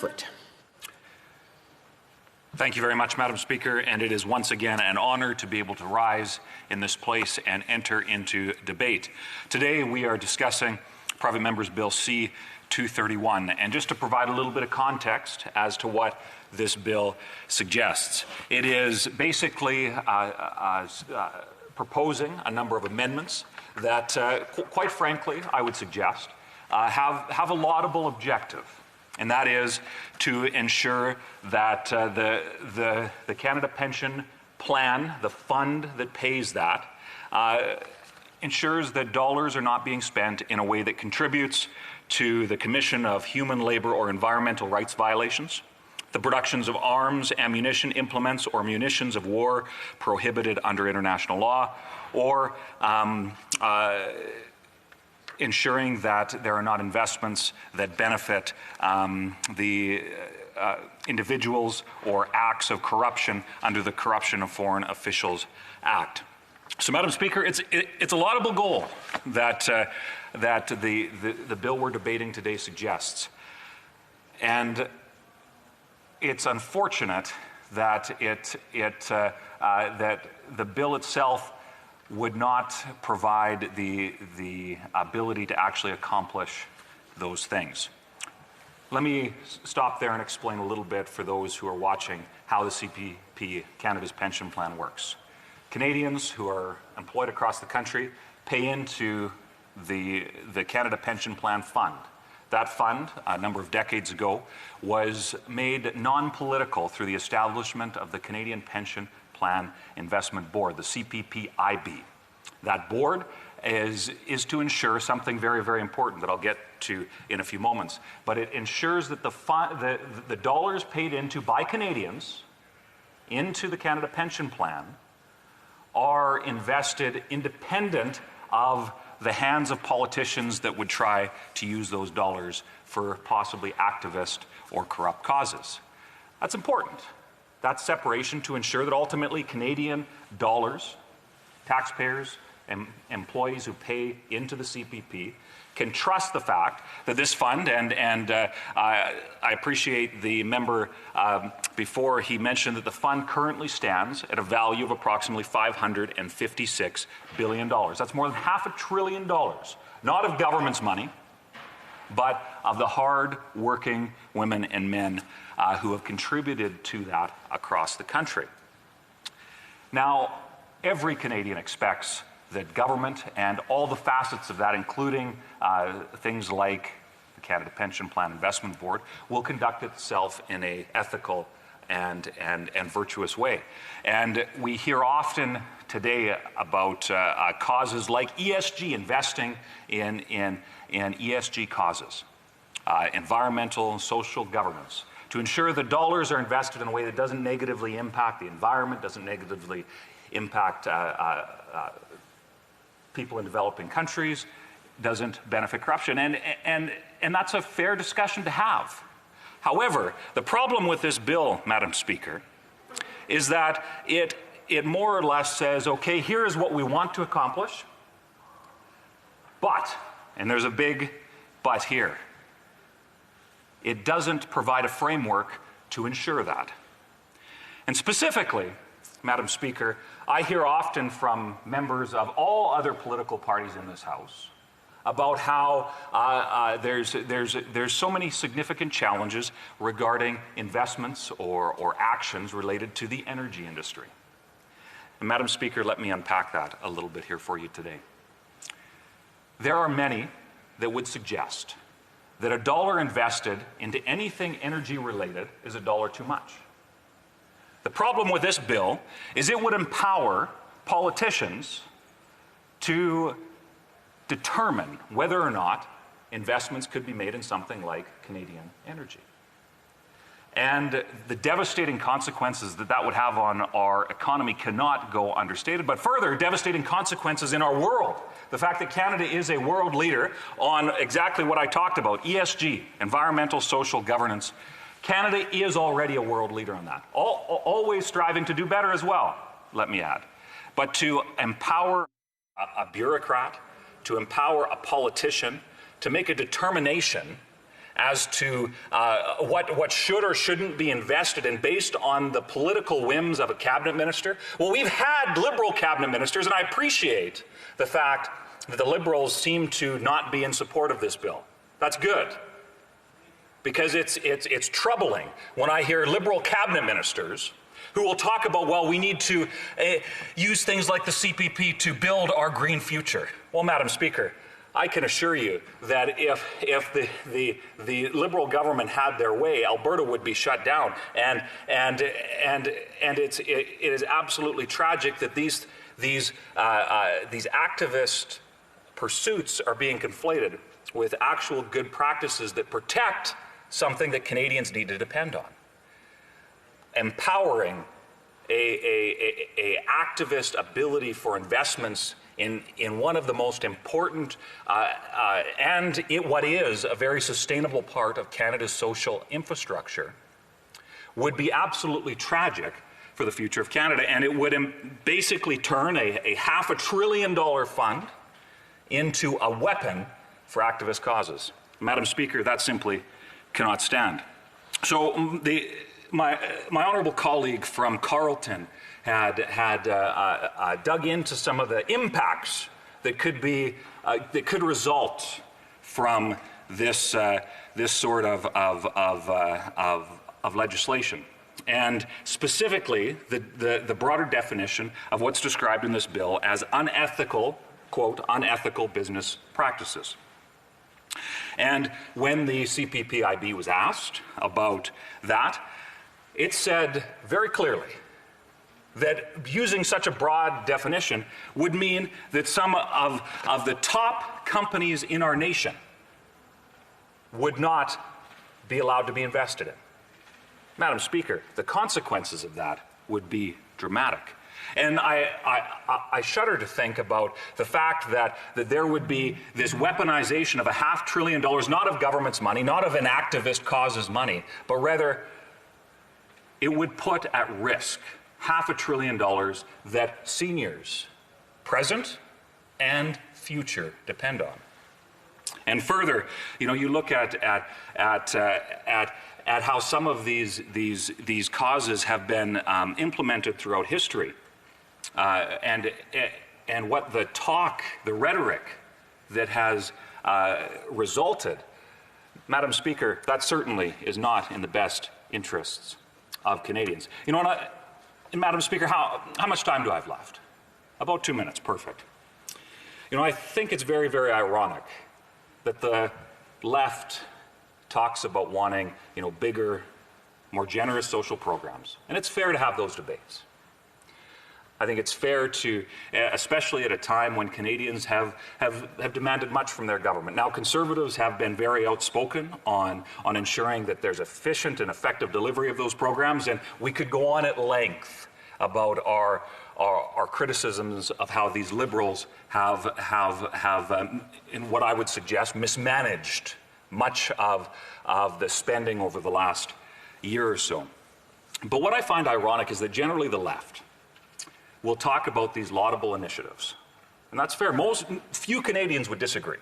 Foot. Thank you very much, Madam Speaker, and it is once again an honor to be able to rise in this place and enter into debate. Today we are discussing Private Member's Bill C-231, and just to provide a little bit of context as to what this bill suggests. It is basically proposing a number of amendments that, quite frankly, I would suggest, have a laudable objective. And that is to ensure that the Canada Pension Plan, the fund that pays that, ensures that dollars are not being spent in a way that contributes to the commission of human, labor, or environmental rights violations, the productions of arms, ammunition, implements, or munitions of war prohibited under international law, or ensuring that there are not investments that benefit the individuals or acts of corruption under the Corruption of Foreign Officials Act. So, Madam Speaker, it's a laudable goal that the bill we're debating today suggests, and it's unfortunate that that the bill itself would not provide the ability to actually accomplish those things. Let me stop there and explain a little bit for those who are watching how the CPP, Canada's pension plan, works. Canadians who are employed across the country pay into the Canada Pension Plan Fund. That fund, a number of decades ago, was made non-political through the establishment of the Canadian Pension Plan Investment Board, the CPP-IB. That board is to ensure something very, very important that I'll get to in a few moments. But it ensures that the dollars paid into by Canadians into the Canada Pension Plan are invested independent of the hands of politicians that would try to use those dollars for possibly activist or corrupt causes. That's important. That separation to ensure that ultimately Canadian dollars, taxpayers and employees who pay into the CPP can trust the fact that this fund, and I appreciate the member before he mentioned that the fund currently stands at a value of approximately $556 billion. That's more than $500 billion, not of government's money, but of the hard-working women and men who have contributed to that across the country. Now, every Canadian expects that government and all the facets of that, including things like the Canada Pension Plan Investment Board, will conduct itself in an ethical and virtuous way. And we hear often today about causes like ESG, investing in ESG causes, environmental and social governance, to ensure the dollars are invested in a way that doesn't negatively impact the environment, doesn't negatively impact people in developing countries, doesn't benefit corruption. And that's a fair discussion to have. However, the problem with this bill, Madam Speaker, is that it more or less says, okay, here is what we want to accomplish, but, and there's a big but here, it doesn't provide a framework to ensure that. And specifically, Madam Speaker, I hear often from members of all other political parties in this House about how there's so many significant challenges regarding investments or actions related to the energy industry. And Madam Speaker, let me unpack that a little bit here for you today. There are many that would suggest that $1 invested into anything energy related is $1 too much. The problem with this bill is it would empower politicians to determine whether or not investments could be made in something like Canadian energy. And the devastating consequences that would have on our economy cannot go understated, but further, devastating consequences in our world. The fact that Canada is a world leader on exactly what I talked about, ESG, environmental, social governance. Canada is already a world leader on that, always striving to do better as well, let me add. But to empower a bureaucrat, to empower a politician to make a determination as to what should or shouldn't be invested in based on the political whims of a cabinet minister? Well, we've had Liberal cabinet ministers, and I appreciate the fact that the Liberals seem to not be in support of this bill. That's good, because it's troubling when I hear Liberal cabinet ministers who will talk about, well, we need to use things like the CPP to build our green future. Well, Madam Speaker, I can assure you that if the Liberal government had their way, Alberta would be shut down, and it is absolutely tragic that these activist pursuits are being conflated with actual good practices that protect something that Canadians need to depend on. Empowering a activist ability for investments in one of the most important and what is a very sustainable part of Canada's social infrastructure would be absolutely tragic for the future of Canada, and it would basically turn a $500 billion fund into a weapon for activist causes. Madam Speaker, that simply cannot stand. So my honourable colleague from Carleton had dug into some of the impacts that could result from this sort of legislation, and specifically the broader definition of what's described in this bill as unethical, quote, unethical business practices. And when the CPPIB was asked about that, it said very clearly that using such a broad definition would mean that some of the top companies in our nation would not be allowed to be invested in. Madam Speaker, the consequences of that would be dramatic. And I shudder to think about the fact that there would be this weaponization of $500 billion, not of government's money, not of an activist cause's money, but rather it would put at risk $500 billion that seniors, present and future, depend on. And further, you look at how some of these causes have been implemented throughout history, and what the rhetoric that has resulted. Madam Speaker, that certainly is not in the best interests of Canadians. Madam Speaker, how much time do I have left? About 2 minutes, perfect. I think it's very, very ironic that the left talks about wanting, bigger, more generous social programs. And it's fair to have those debates. I think it's fair to, especially at a time when Canadians have demanded much from their government. Now, Conservatives have been very outspoken on ensuring that there's efficient and effective delivery of those programs, and we could go on at length about our criticisms of how these Liberals have in what I would suggest, mismanaged much of the spending over the last year or so. But what I find ironic is that generally the left will talk about these laudable initiatives. And that's fair. Few Canadians would disagree.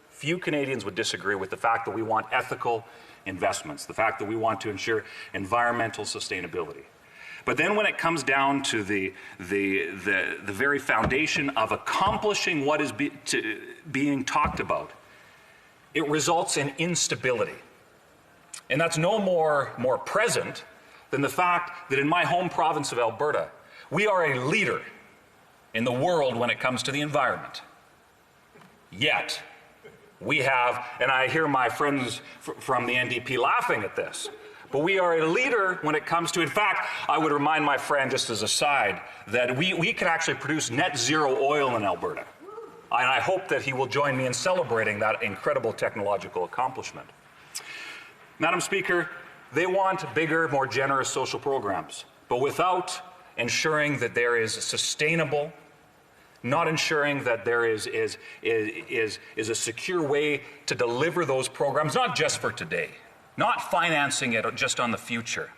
Few Canadians would disagree with the fact that we want ethical investments, the fact that we want to ensure environmental sustainability. But then when it comes down to the very foundation of accomplishing what is being talked about, it results in instability. And that's no more present than the fact that in my home province of Alberta, we are a leader in the world when it comes to the environment. Yet, we have, and I hear my friends from the NDP laughing at this, but we are a leader when it comes to, in fact, I would remind my friend, just as a side, that we can actually produce net zero oil in Alberta. And I hope that he will join me in celebrating that incredible technological accomplishment. Madam Speaker, they want bigger, more generous social programs, but without ensuring that there is sustainable, not ensuring that there is a secure way to deliver those programs, not just for today, not financing it just on the future,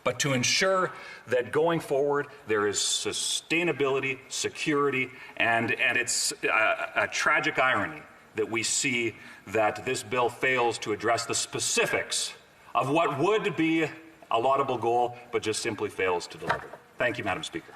but to ensure that going forward there is sustainability, security, and it's a tragic irony that we see that this bill fails to address the specifics of what would be a laudable goal, but just simply fails to deliver. Thank you, Madam Speaker.